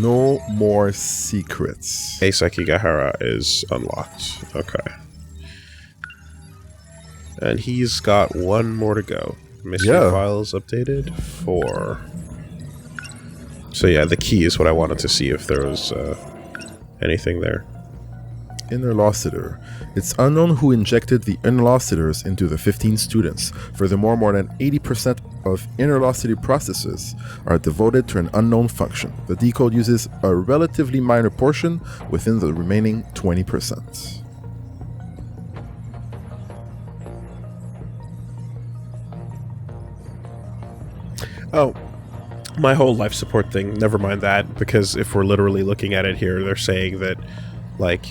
No more secrets. A Sekigahara is unlocked. Okay. And he's got one more to go. Mystery files updated. 4. So yeah, the key is what I wanted to see if there was anything there. Interlocutor. It's unknown who injected the interlocutors into the 15 students. Furthermore, more than 80% of interlocutor processes are devoted to an unknown function. The decode uses a relatively minor portion within the remaining 20%. Oh, my whole life support thing, never mind that, because if we're literally looking at it here, they're saying that, like,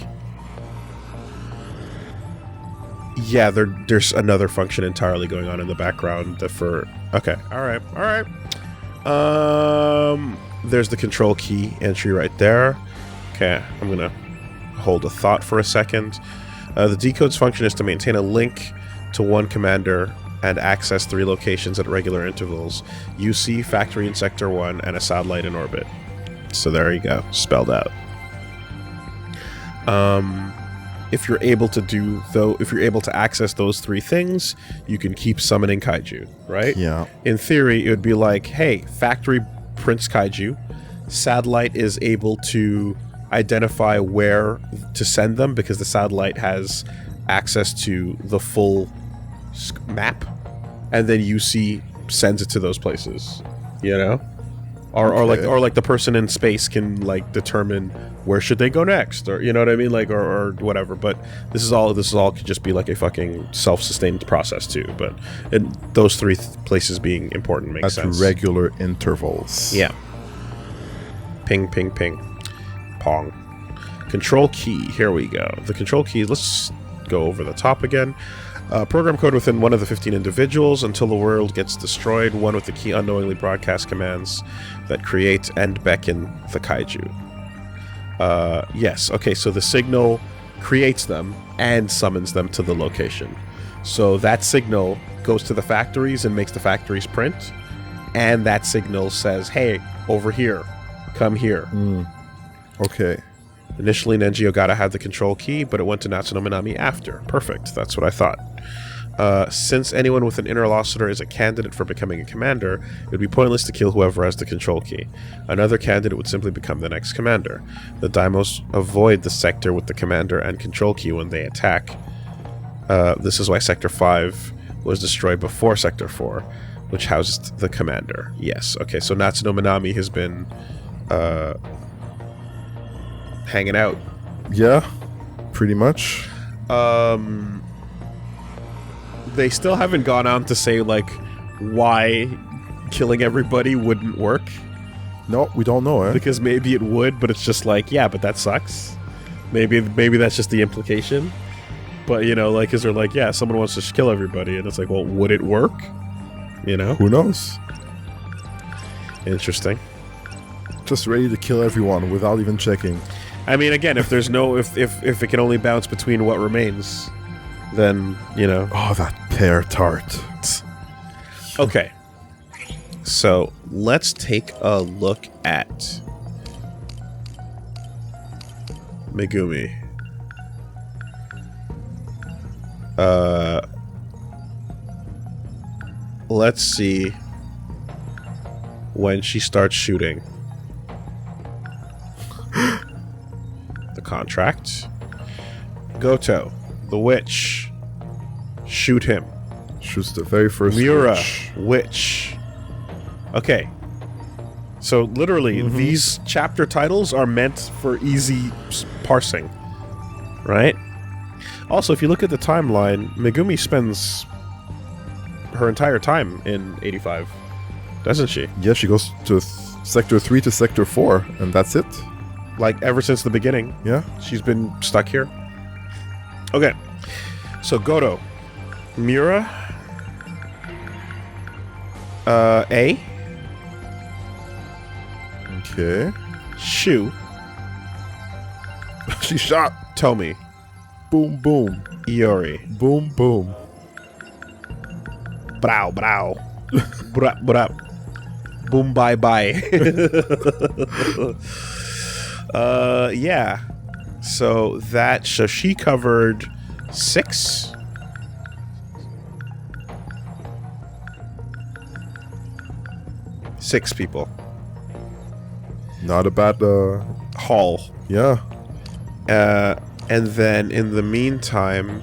yeah, there's another function entirely going on in the background that for... Okay, alright. There's the control key entry right there. Okay, I'm gonna hold a thought for a second. The decode's function is to maintain a link to one commander and access 3 locations at regular intervals. UC, factory in Sector 1, and a satellite in orbit. So there you go, spelled out. If you're able to access those 3 things, you can keep summoning kaiju, right? Yeah. In theory, it would be like, hey, factory prints kaiju, satellite is able to identify where to send them because the satellite has access to the full map, and then UC sends it to those places, you know? Or like the person in space can like determine where should they go next, or you know what I mean, like or whatever. But this is all could just be like a fucking self-sustained process too. But those 3 places being important makes sense at regular intervals. Yeah. Ping, ping, ping, pong. Control key. Here we go. The control key. Let's go over the top again. Program code within one of the 15 individuals until the world gets destroyed. One with the key unknowingly broadcast commands that create and beckon the kaiju. Yes. Okay, so the signal creates them and summons them to the location. So that signal goes to the factories and makes the factories print. And that signal says, hey, over here. Come here. Okay. Initially, Nenji Ogata had the control key, but it went to Natsuno Minami after. Perfect. That's what I thought. Since anyone with an interlocutor is a candidate for becoming a commander, it would be pointless to kill whoever has the control key. Another candidate would simply become the next commander. The Daimos avoid the sector with the commander and control key when they attack. This is why Sector 5 was destroyed before Sector 4, which housed the commander. Yes. Okay, so Natsuno Minami has been hanging out. Yeah, pretty much. They still haven't gone on to say, like, why killing everybody wouldn't work. No, we don't know, eh? Because maybe it would, but it's just like, yeah, but that sucks. Maybe that's just the implication. But, you know, like, because they're like, yeah, someone wants to kill everybody, and it's like, well, would it work? You know? Who knows? Interesting. Just ready to kill everyone without even checking. I mean, again, if there's no... If it can only bounce between what remains... then, you know... Oh, that pear tart. Okay. So, let's take a look at... Megumi. Let's see... when she starts shooting. The contract. Goto. The witch. Shoot him. Shoots the very first Miura. Witch. Okay. So literally, these chapter titles are meant for easy parsing. Right? Also, if you look at the timeline, Megumi spends her entire time in 85. Doesn't she? Yeah, she goes to Sector 3 to Sector 4, and that's it. Like, ever since the beginning. Yeah. She's been stuck here. Okay. So, Goto. Miura. A. Okay. Shu. She shot. Tomi. Boom, boom. Iori. Boom, boom. Brow, brow. Brap, brap. Boom, bye, bye. Yeah. So she covered 6. Six people. Not a bad Haul. yeah. And then in the meantime,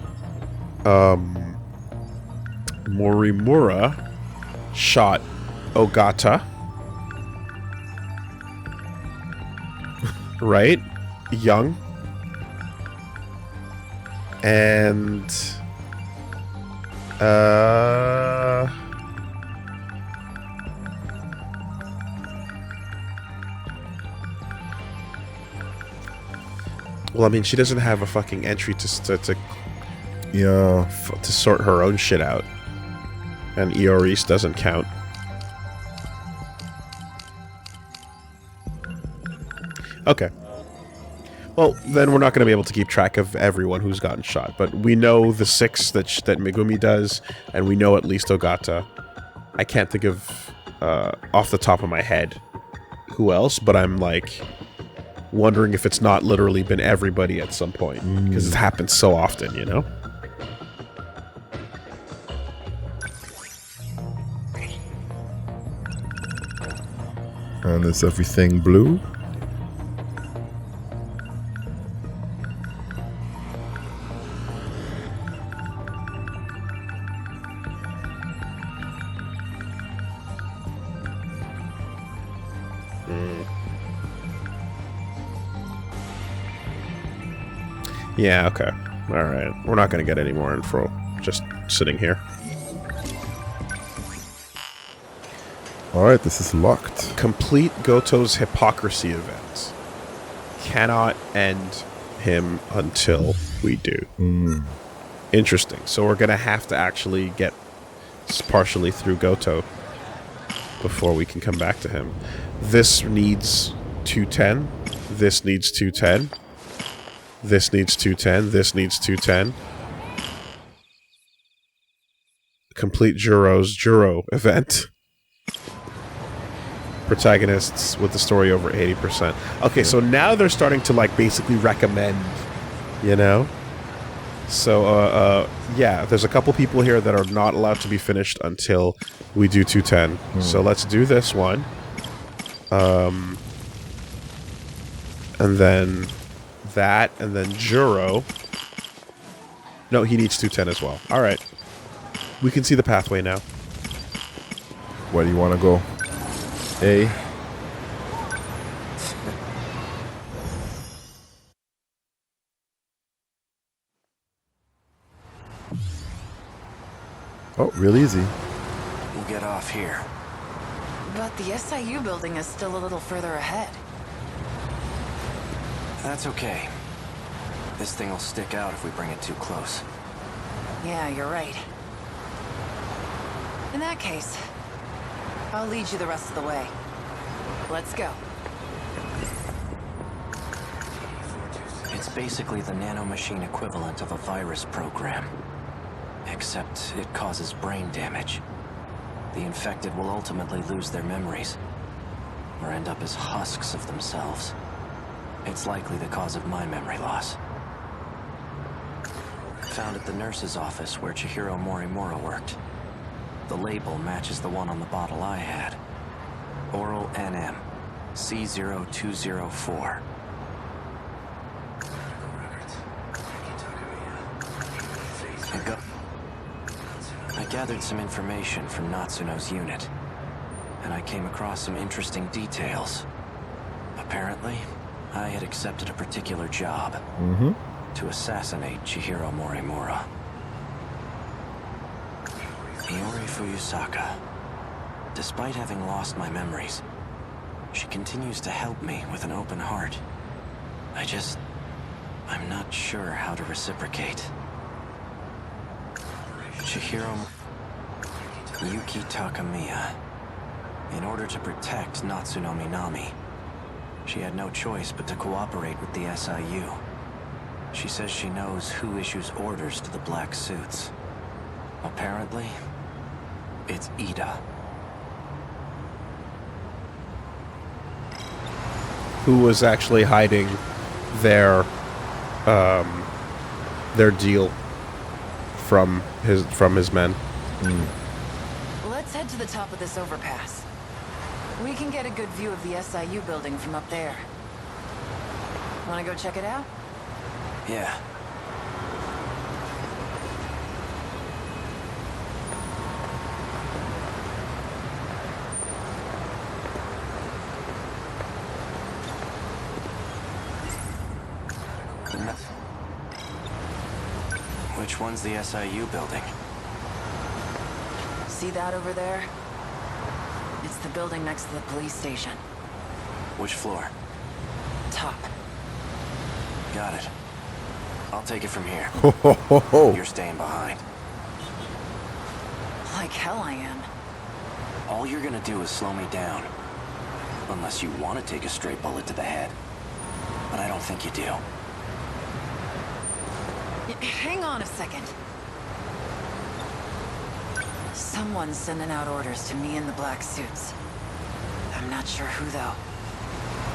Morimura shot Ogata. Right? Young. And well, I mean, she doesn't have a fucking entry to sort her own shit out. And Ioris doesn't count. Okay. Well, then we're not going to be able to keep track of everyone who's gotten shot. But we know the 6 that Megumi does, and we know at least Ogata. I can't think of, off the top of my head, who else, but I'm, like, wondering if it's not literally been everybody at some point. Because it happens so often, you know? And is everything blue? Yeah, okay. Alright. We're not going to get any more info just sitting here. Alright, this is locked. Complete Goto's hypocrisy event. Cannot end him until we do. Interesting. So we're going to have to actually get partially through Goto before we can come back to him. This needs 210. This needs 210. This needs 210. This needs 210. Complete Juro event. Protagonists with the story over 80%. Okay, so now they're starting to, like, basically recommend, you know? So, yeah, there's a couple people here that are not allowed to be finished until we do 210. So let's do this one. And then that, and then Juro. No, he needs 210 as well. All right. We can see the pathway now. Where do you want to go? A. Oh, real easy. We'll get off here. But the SIU building is still a little further ahead. That's okay. This thing will stick out if we bring it too close. Yeah, you're right. In that case, I'll lead you the rest of the way. Let's go. It's basically the nanomachine equivalent of a virus program. Except it causes brain damage. The infected will ultimately lose their memories, or end up as husks of themselves. It's likely the cause of my memory loss. Found at the nurse's office where Chihiro Morimura worked. The label matches the one on the bottle I had. Oral NM, C0204. I gathered some information from Natsuno's unit, and I came across some interesting details. Apparently, I had accepted a particular job. To assassinate Chihiro Morimura. Iori Fuyusaka. Despite having lost my memories, she continues to help me with an open heart. I'm not sure how to reciprocate. Chihiro... Yuki Takamiya. In order to protect Natsuno Minami, she had no choice but to cooperate with the SIU. She says she knows who issues orders to the black suits. Apparently, it's Ida. who was actually hiding their deal from his men. Let's head to the top of this overpass. We can get a good view of the SIU building from up there. Wanna go check it out? Yeah. Which one's the SIU building? See that over there? It's the building next to the police station. Which floor? Top. Got it. I'll take it from here. Ho, ho, ho, ho. You're staying behind. Like hell I am. All you're gonna do is slow me down. Unless you want to take a straight bullet to the head. But I don't think you do. Hang on a second. Someone's sending out orders to me in the black suits. I'm not sure who though.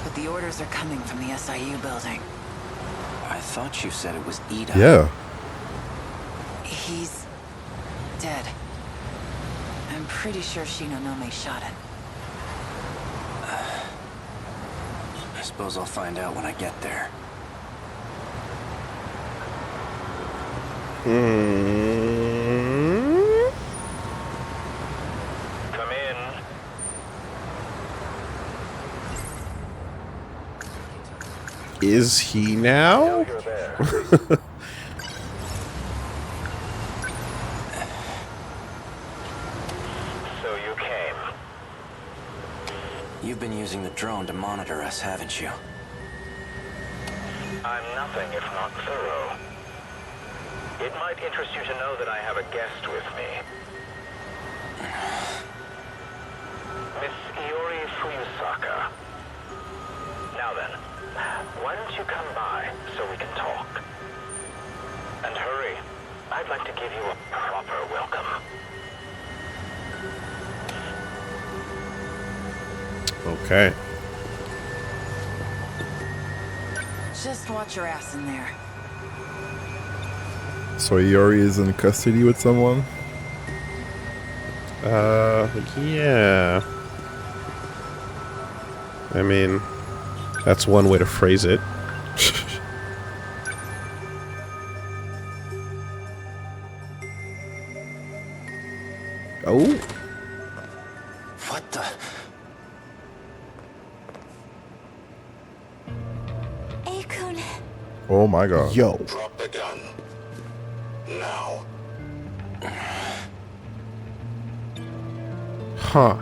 But the orders are coming from the SIU building. I thought you said it was Ida. Yeah. He's dead. I'm pretty sure Shinonome shot him. I suppose I'll find out when I get there. Come in. Is he now? You're there. So you came. You've been using the drone to monitor us, haven't you? I'm nothing if not thorough. It might interest you to know that I have a guest with me. Miss Iori Fuyusaka. Now then, why don't you come by so we can talk? And hurry. I'd like to give you a proper welcome. Okay. Just watch your ass in there. So Iori is in custody with someone? Yeah. I mean, that's one way to phrase it. Oh. What the? Akun. Oh my god. Yo. Drop the gun. Now. Huh.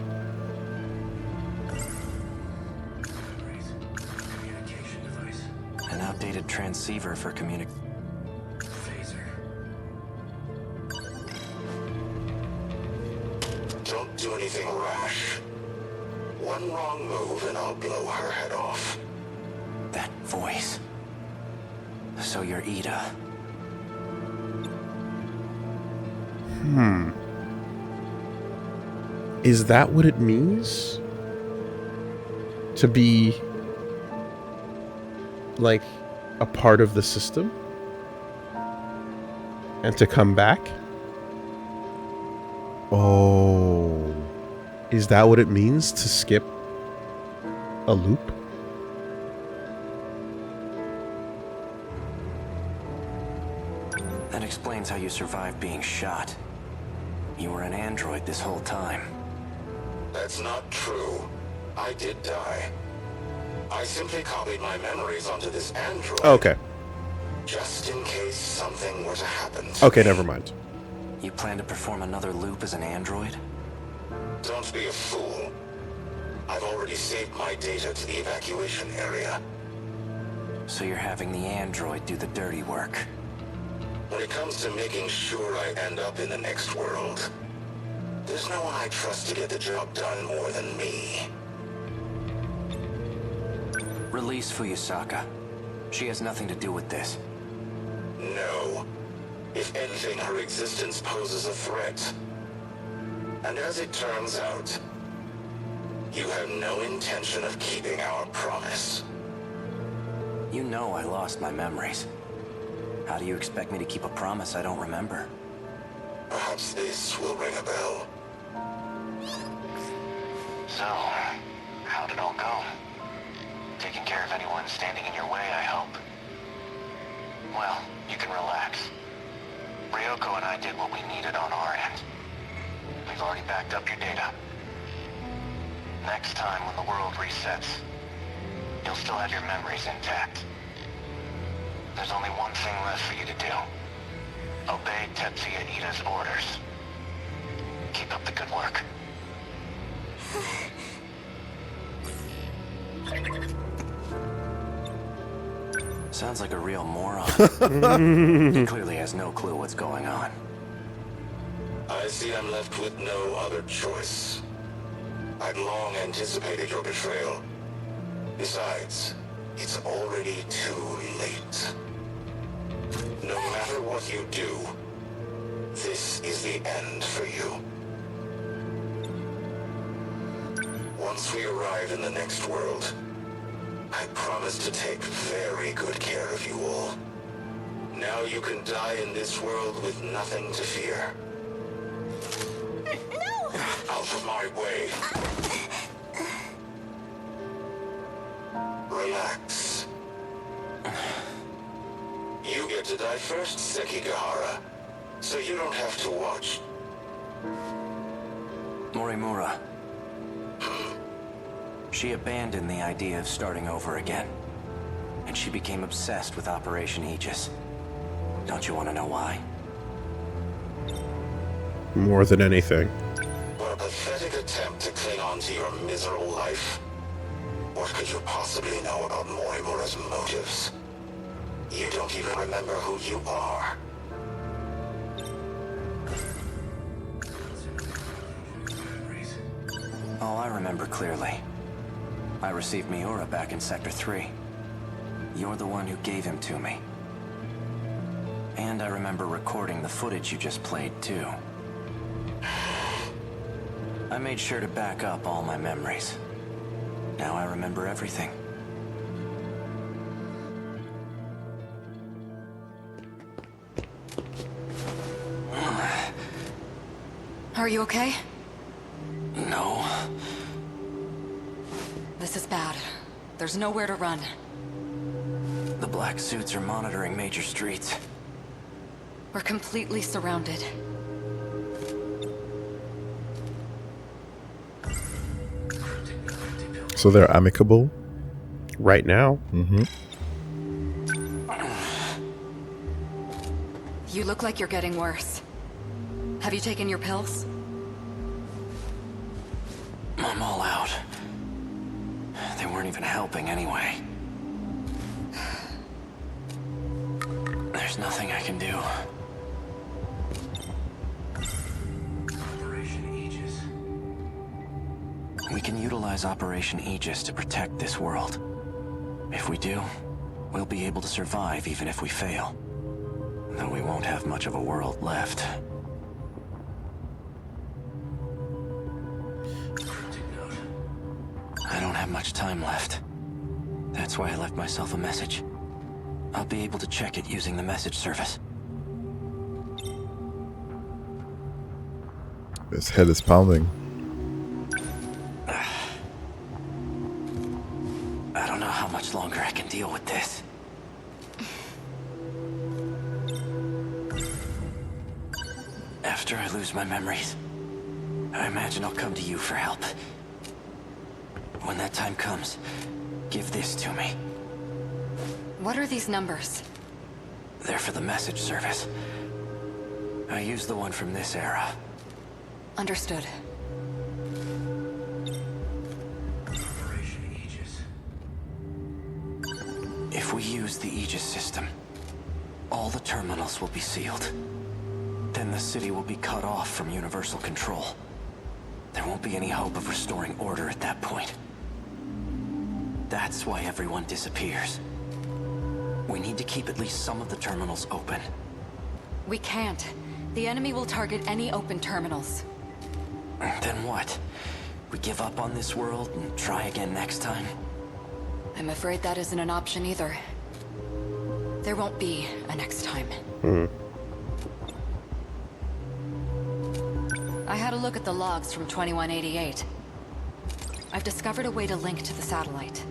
An outdated transceiver for Don't do anything rash. One wrong move and I'll blow her head off. That voice. So you're Ida. Is that what it means? To be like a part of the system? And to come back? Oh. Is that what it means to skip a loop? That explains how you survived being shot. You were an android this whole time. That's not true. I did die. I simply copied my memories onto this android. Okay. Just in case something were to happen. Okay, never mind. You plan to perform another loop as an android? Don't be a fool. I've already saved my data to the evacuation area. So you're having the android do the dirty work. When it comes to making sure I end up in the next world, there's no one I trust to get the job done more than me. Release Fuyusaka. She has nothing to do with this. No. If anything, her existence poses a threat. And as it turns out, you have no intention of keeping our promise. You know I lost my memories. How do you expect me to keep a promise I don't remember? Perhaps this will ring a bell. So, how'd it all go? Taking care of anyone standing in your way, I hope. Well, you can relax. Ryoko and I did what we needed on our end. We've already backed up your data. Next time when the world resets, you'll still have your memories intact. There's only one thing left for you to do. Obey Tetsuya Ida's orders. Keep up the good work. Sounds like a real moron. He clearly has no clue what's going on. I see I'm left with no other choice. I'd long anticipated your betrayal. Besides, it's already too late. No matter what you do, this is the end for you. Once we arrive in the next world, I promise to take very good care of you all. Now you can die in this world with nothing to fear. No! Out of my way. Relax. You get to die first, Sekigahara, so you don't have to watch. Morimura. She abandoned the idea of starting over again. And she became obsessed with Operation Aegis. Don't you want to know why? More than anything. What a pathetic attempt to cling on to your miserable life. What could you possibly know about Morimura's motives? You don't even remember who you are. Oh, I remember clearly. I received Miura back in Sector 3. You're the one who gave him to me. And I remember recording the footage you just played, too. I made sure to back up all my memories. Now I remember everything. Are you okay? No. This is bad. There's nowhere to run. The black suits are monitoring major streets. We're completely surrounded. So they're amicable? Right now? Mm-hmm. You look like you're getting worse. Have you taken your pills? I'm all out. They weren't even helping anyway. There's nothing I can do. Operation Aegis. We can utilize Operation Aegis to protect this world. If we do, we'll be able to survive even if we fail. Though we won't have much of a world left. I don't have much time left. That's why I left myself a message. I'll be able to check it using the message service. His head is pounding. I don't know how much longer I can deal with this. After I lose my memories, I imagine I'll come to you for help. When that time comes, give this to me. What are these numbers? They're for the message service. I use the one from this era. Understood. Operation Aegis. If we use the Aegis system, all the terminals will be sealed. Then the city will be cut off from universal control. There won't be any hope of restoring order at that point. That's why everyone disappears. We need to keep at least some of the terminals open. We can't. The enemy will target any open terminals. Then what? We give up on this world and try again next time? I'm afraid that isn't an option either. There won't be a next time. I had a look at the logs from 2188. I've discovered a way to link to the satellite.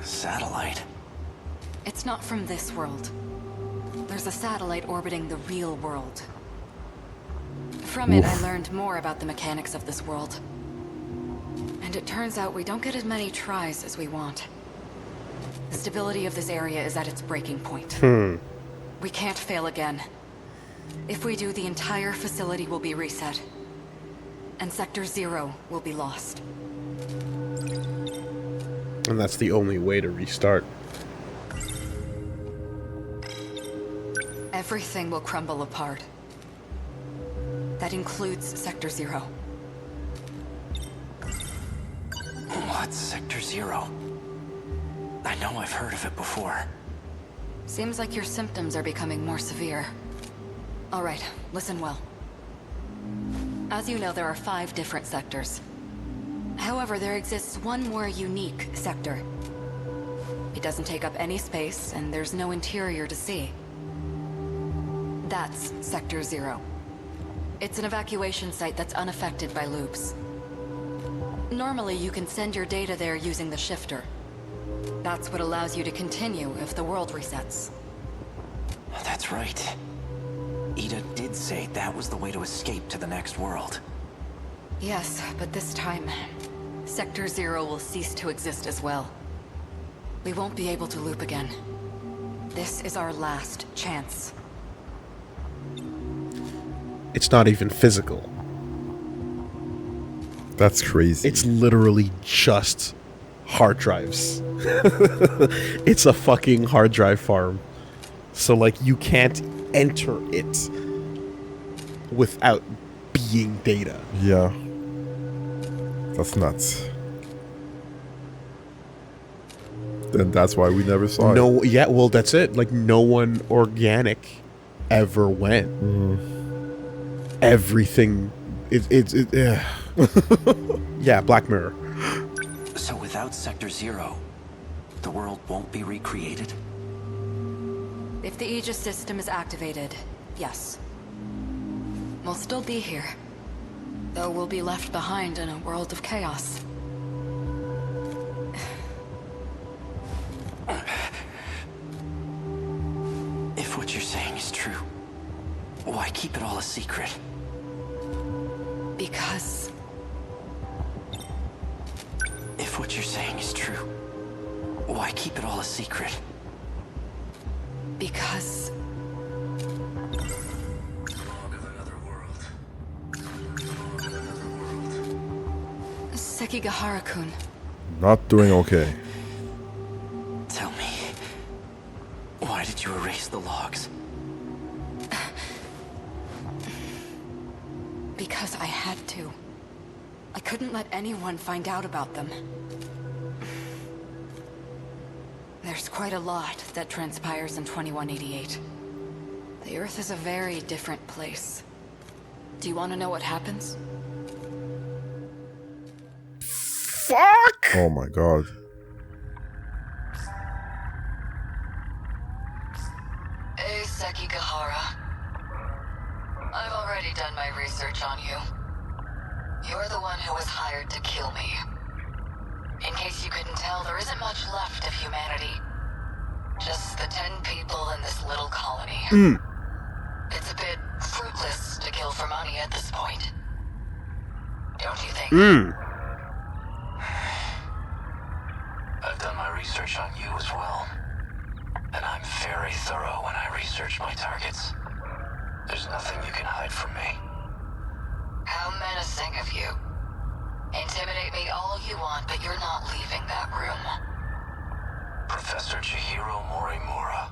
Satellite? It's not from this world. There's a satellite orbiting the real world. From it, I learned more about the mechanics of this world. And it turns out we don't get as many tries as we want. The stability of this area is at its breaking point. We can't fail again. If we do, the entire facility will be reset. And Sector 0 will be lost. And that's the only way to restart. Everything will crumble apart. That includes Sector 0. What's Sector 0? I know I've heard of it before. Seems like your symptoms are becoming more severe. All right, listen well. As you know, there are 5 different sectors. However, there exists one more unique sector. It doesn't take up any space, and there's no interior to see. That's Sector 0. It's an evacuation site that's unaffected by loops. Normally, you can send your data there using the shifter. That's what allows you to continue if the world resets. That's right. Ida did say that was the way to escape to the next world. Yes, but this time, Sector 0 will cease to exist as well. We won't be able to loop again. This is our last chance. It's not even physical. That's crazy. It's literally just hard drives. It's a fucking hard drive farm. So, like, you can't enter it without being data. Yeah. That's nuts. Then that's why we never saw it. No, yeah, well, that's it. Like, no one organic ever went. Everything, yeah, Black Mirror. So without Sector 0, the world won't be recreated? If the Aegis system is activated, yes. We'll still be here. Though we'll be left behind in a world of chaos. If what you're saying is true, why keep it all a secret? Because... If what you're saying is true, why keep it all a secret? Because... Sekigahara-kun. Not doing okay. Tell me, why did you erase the logs? Because I had to. I couldn't let anyone find out about them. There's quite a lot that transpires in 2188. The Earth is a very different place. Do you want to know what happens? Fuck! Oh my god. Hey, Sekigahara. I've already done my research on you. You're the one who was hired to kill me. In case you couldn't tell, there isn't much left of humanity. Just the 10 people in this little colony. It's a bit fruitless to kill for money at this point. Don't you think? I've done my research on you as well. And I'm very thorough when I research my targets. There's nothing you can hide from me. How menacing of you. Intimidate me all you want, but you're not leaving that room. Professor Chihiro Morimura.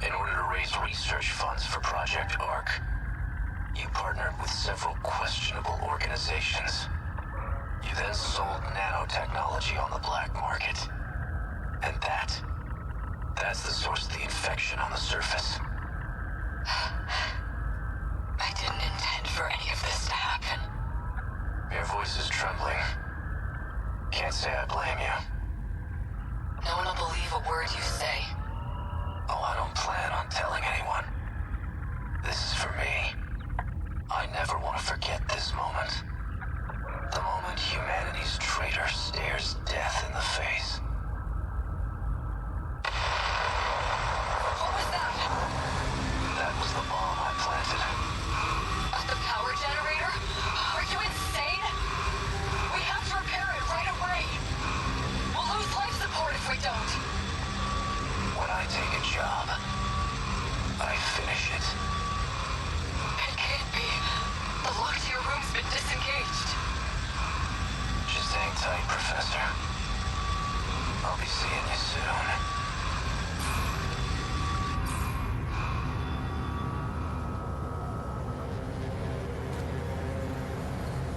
In order to raise research funds for Project ARC, you partnered with several questionable organizations. You then sold nanotechnology on the black market. And that's the source of the infection on the surface. I didn't intend for any of this to happen. Your voice is trembling. Can't say I blame you. No one will believe a word you say. I'm telling anyone. This is for me. I never want to forget this moment. The moment humanity's traitor stares death in the face. What was that? That was the bomb I planted. The power generator? Are you insane? We have to repair it right away. We'll lose life support if we don't. When I take a job, I finish it. It can't be. The lock to your room's been disengaged. Just hang tight, Professor. I'll be seeing you soon.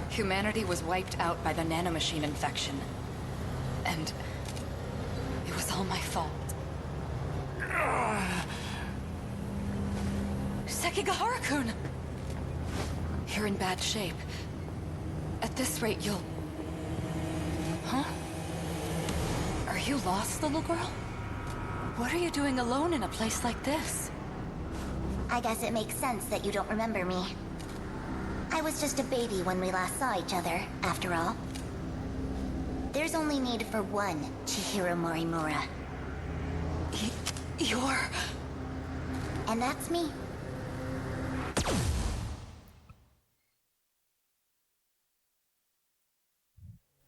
Humanity was wiped out by the nanomachine infection. And it was all my fault. Sekigahara-kun! You're in bad shape. At this rate, you'll... Huh? Are you lost, little girl? What are you doing alone in a place like this? I guess it makes sense that you don't remember me. I was just a baby when we last saw each other, after all. There's only need for one Chihiro Morimura. You're... And that's me.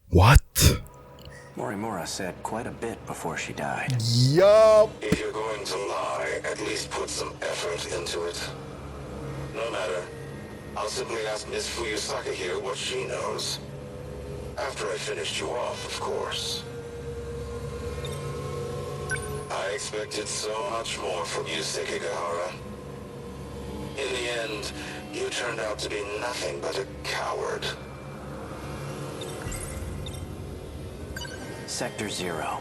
What? Morimura said quite a bit before she died. Yup. If you're going to lie, at least put some effort into it. No matter. I'll simply ask Miss Fuyusaka here what she knows. After I finished you off, of course. I expected so much more from you, Sekigahara. In the end, you turned out to be nothing but a coward. Sector 0.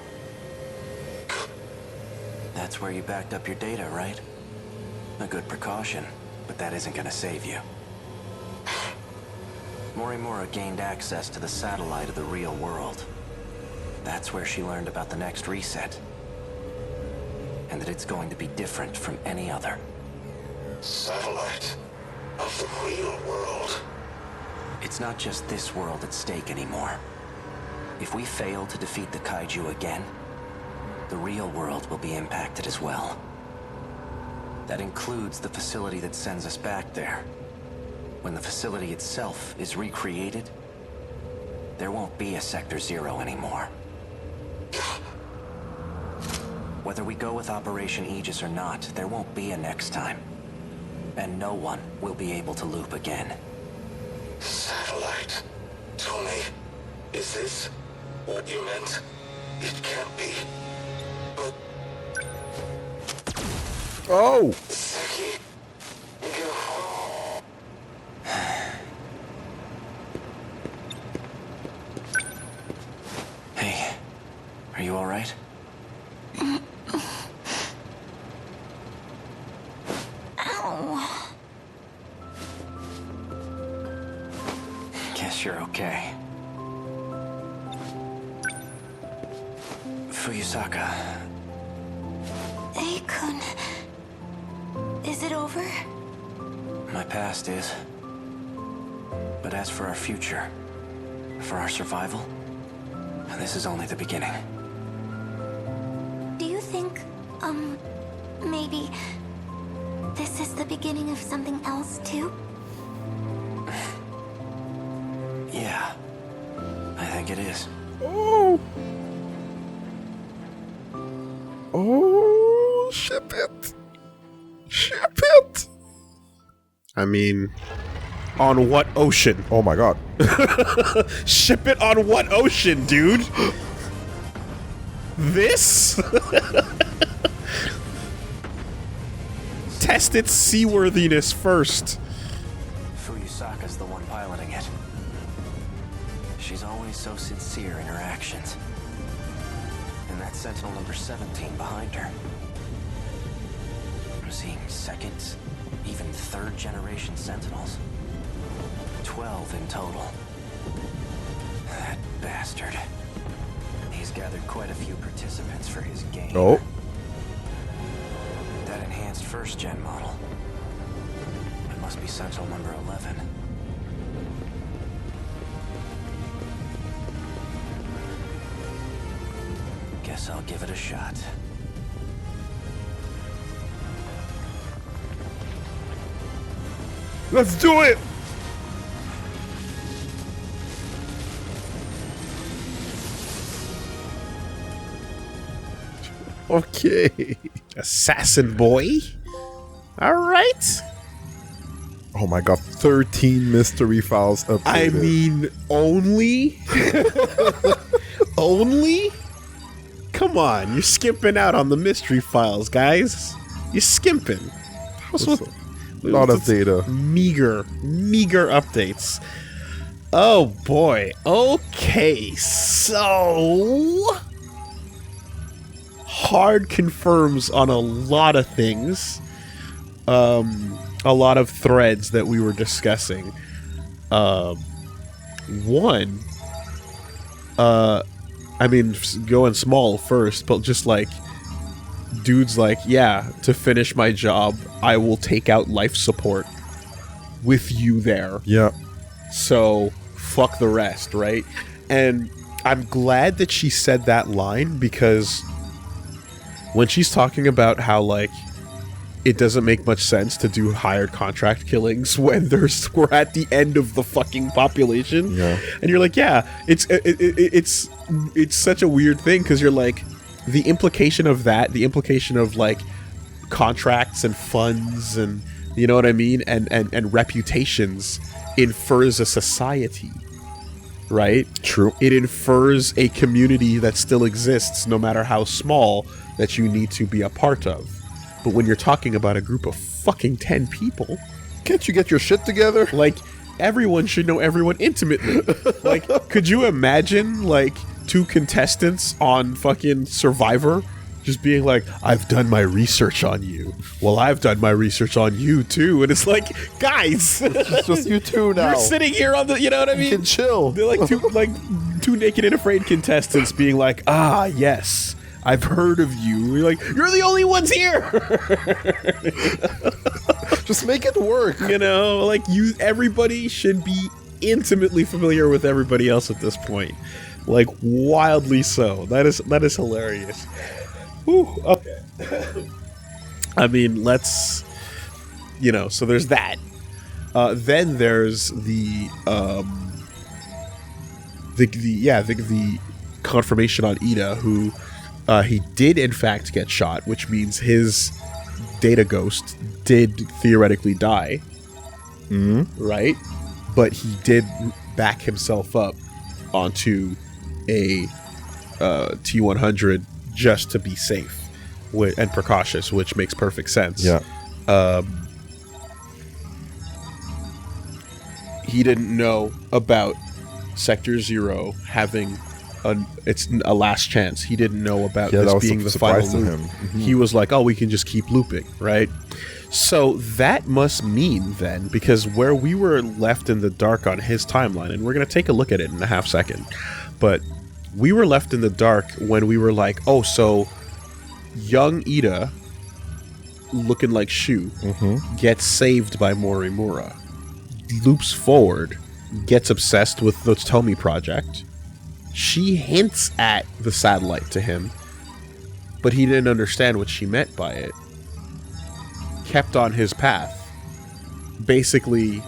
That's where you backed up your data, right? A good precaution, but that isn't gonna save you. Morimura gained access to the satellite of the real world. That's where she learned about the next reset. And that it's going to be different from any other. Satellite of the real world. It's not just this world at stake anymore. If we fail to defeat the kaiju again, the real world will be impacted as well. That includes the facility that sends us back there. When the facility itself is recreated, there won't be a Sector 0 anymore. Whether we go with Operation Aegis or not, there won't be a next time. And no one will be able to loop again. Satellite. Tony, is this what you meant? It can't be. But... Oh! Seki... Hey, are you all right? Ow. Guess you're okay. Fuyusaka, Ei-kun. Is it over? my past is. But as for our future, for our survival, this is only the beginning. Do you think, maybe this is the beginning of something else too? Yeah, I think it is. Oh! Oh, ship it! Ship it! I mean, on what ocean? Oh my god. Ship it on what ocean, dude? This? Test its seaworthiness first. Fuyusaka's the one piloting it. She's always so sincere in her actions. And that's Sentinel number 17 behind her. I'm seeing second, even third generation Sentinels. 12 in total. That bastard. He's gathered quite a few participants for his game. Oh. That enhanced essential number 11. Guess I'll give it a shot. Let's do it! Okay. Assassin boy. All right. Oh my god, 13 mystery files updated. I mean, only? Only? Come on, you're skimping out on the mystery files, guys. You're skimping. That's a lot of data. Meager updates. Oh boy. Okay, so hard confirms on a lot of things. A lot of threads that we were discussing. One, I mean, going small first, but just like, dude's like, yeah, to finish my job, I will take out life support with you there. Yeah. So, fuck the rest, right? And I'm glad that she said that line, because when she's talking about how, like, it doesn't make much sense to do hired contract killings when we're at the end of the fucking population. Yeah. And you're like, yeah, it's such a weird thing, because you're like, the implication of that, the implication of like contracts and funds and, you know what I mean, and reputations infers a society, right? True. It infers a community that still exists, no matter how small, that you need to be a part of. But when you're talking about a group of fucking 10 people, Can't you get your shit together? like, everyone should know everyone intimately. Like, could you imagine, like, 2 contestants on fucking Survivor just being like, I've done my research on you. Well, I've done my research on you, too. And it's like, guys! It's just you two now. You're sitting here on the, you know what I mean? You can chill. They're like two naked and afraid contestants being like, ah, yes, I've heard of you. You're like, you're the only ones here! Just make it work. You know, like, everybody should be intimately familiar with everybody else at this point. Like, wildly so. That is hilarious. Whew, okay. I mean, let's, you know, so there's that. Then there's the confirmation on Ida, who he did in fact get shot, which means his data ghost did theoretically die. Right? But he did back himself up onto a T-100 just to be safe and precautious, which makes perfect sense. Yeah. He didn't know about Sector 0 having it's a last chance. He didn't know about this being the final loop. He was like, oh, we can just keep looping, right? So that must mean then, because where we were left in the dark on his timeline, and we're going to take a look at it in a half second, but we were left in the dark when we were like, oh, so young Ida, looking like Shu, gets saved by Morimura, loops forward, gets obsessed with the Tomy project. She hints at the satellite to him, but he didn't understand what she meant by it. Kept on his path. Basically,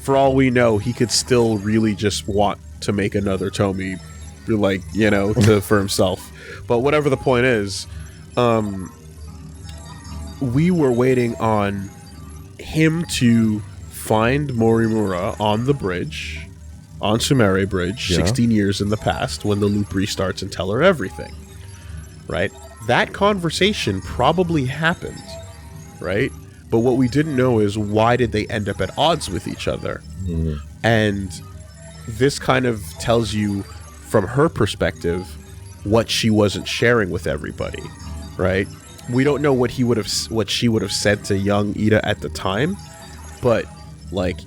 for all we know, he could still really just want to make another Tomy, like, you know, for himself. But whatever the point is, we were waiting on him to find Morimura on the bridge, on Sumere Bridge, 16 years in the past, when the loop restarts, and tell her everything. Right? That conversation probably happened, right? But what we didn't know is, why did they end up at odds with each other? And this kind of tells you, from her perspective, what she wasn't sharing with everybody, right? We don't know what she would have said to young Ida at the time, but like,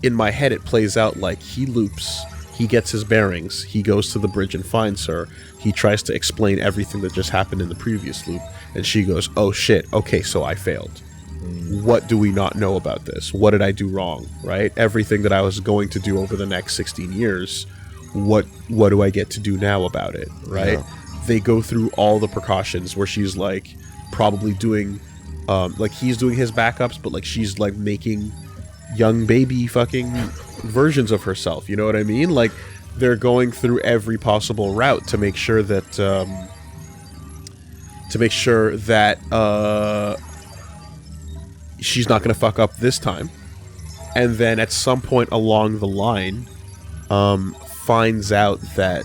in my head it plays out like he loops, he gets his bearings, he goes to the bridge and finds her, he tries to explain everything that just happened in the previous loop, and she goes, oh shit, okay, so I failed. What do we not know about this? What did I do wrong, right? Everything that I was going to do over the next 16 years, what do I get to do now about it, right? Yeah. They go through all the precautions where she's like probably doing like he's doing his backups, but like she's like making young baby fucking versions of herself, you know what I mean? Like they're going through every possible route to make sure that she's not going to fuck up this time. And then at some point along the line, finds out that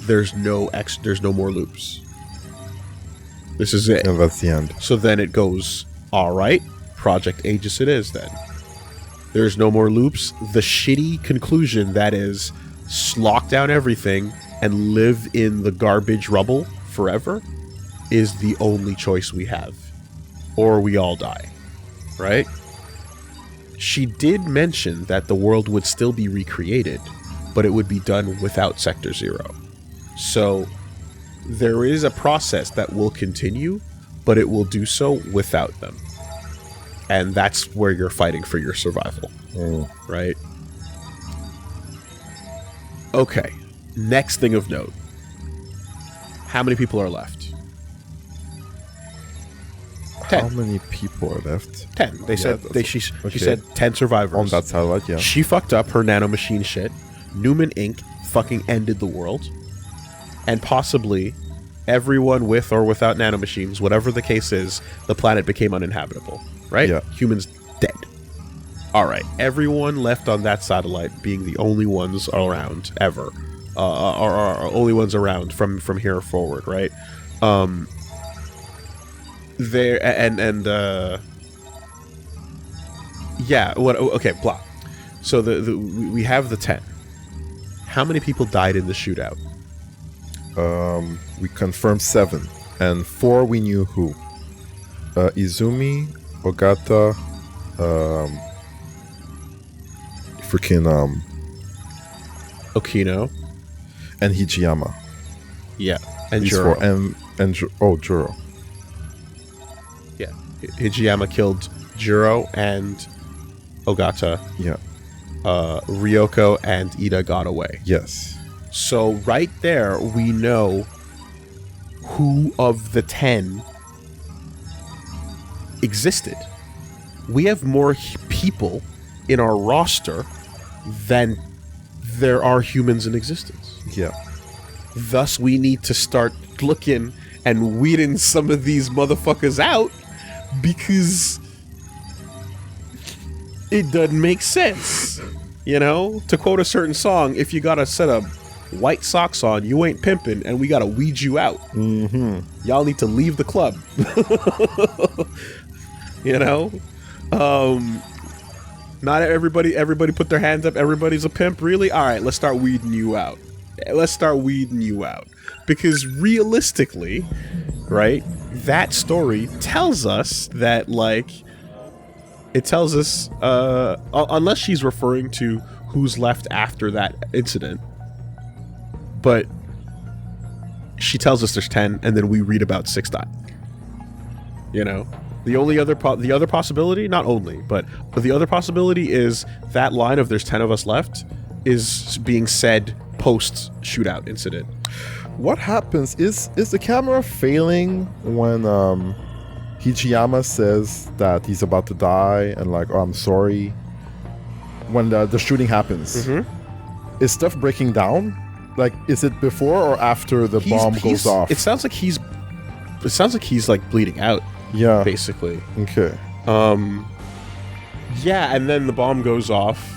there's no more loops. This is it. And that's the end. So then it goes, all right, Project Aegis it is then. There's no more loops. The shitty conclusion that is lock down everything and live in the garbage rubble forever is the only choice we have. Or we all die. Right? She did mention that the world would still be recreated, but it would be done without Sector Zero. So there is a process that will continue, but it will do so without them. And that's where you're fighting for your survival. Right? Okay. Next thing of note. How many people are left? 10. How many people are left? 10. They said she okay. said 10 survivors. On that satellite, yeah. She fucked up her nanomachine shit. Newman Inc. fucking ended the world. And possibly everyone with or without nanomachines, whatever the case is, the planet became uninhabitable. Right? Yeah. Humans dead. Alright. Everyone left on that satellite being the only ones around ever. Are only ones around from here forward, right? There yeah, what okay, blah. So we have the 10. How many people died in the shootout? We confirmed 7, and 4 we knew who. Izumi, Ogata, freaking Okino. and Hijiyama. Yeah. And These Juro. 4, and Juro. Yeah. Hijiyama killed Juro and Ogata. Yeah. Ryoko and Ida got away. Yes. So right there, we know who of the 10 existed. We have more people in our roster than there are humans in existence. Yeah. Thus, we need to start looking and weeding some of these motherfuckers out because it doesn't make sense. You know, to quote a certain song, if you got a set of white socks on, you ain't pimping, and we gotta weed you out. Mm-hmm. Y'all need to leave the club. You know? Not everybody put their hands up, everybody's a pimp, really? Alright, let's start weeding you out. Because realistically, right, that story tells us that, like, it tells us, unless she's referring to who's left after that incident, but she tells us there's 10, and then we read about 6 die. You know? The only other the other possibility, not only, but the other possibility is that line of there's 10 of us left is being said post shootout incident. What happens is the camera failing when Hijiyama says that he's about to die and like, oh, I'm sorry, when the shooting happens? Mm-hmm. Is stuff breaking down? Like, is it before or after the bomb goes off? It sounds like he's like bleeding out. Yeah. Basically. Okay. Yeah, and then the bomb goes off.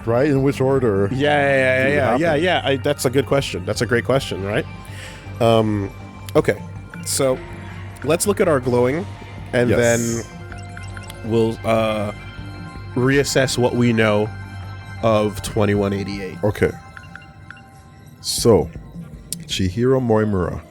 Right? In which order? Yeah. That's a good question. That's a great question, right? Okay. So, let's look at our glowing, and then we'll reassess what we know of 2188. Okay. So, Chihiro Moimura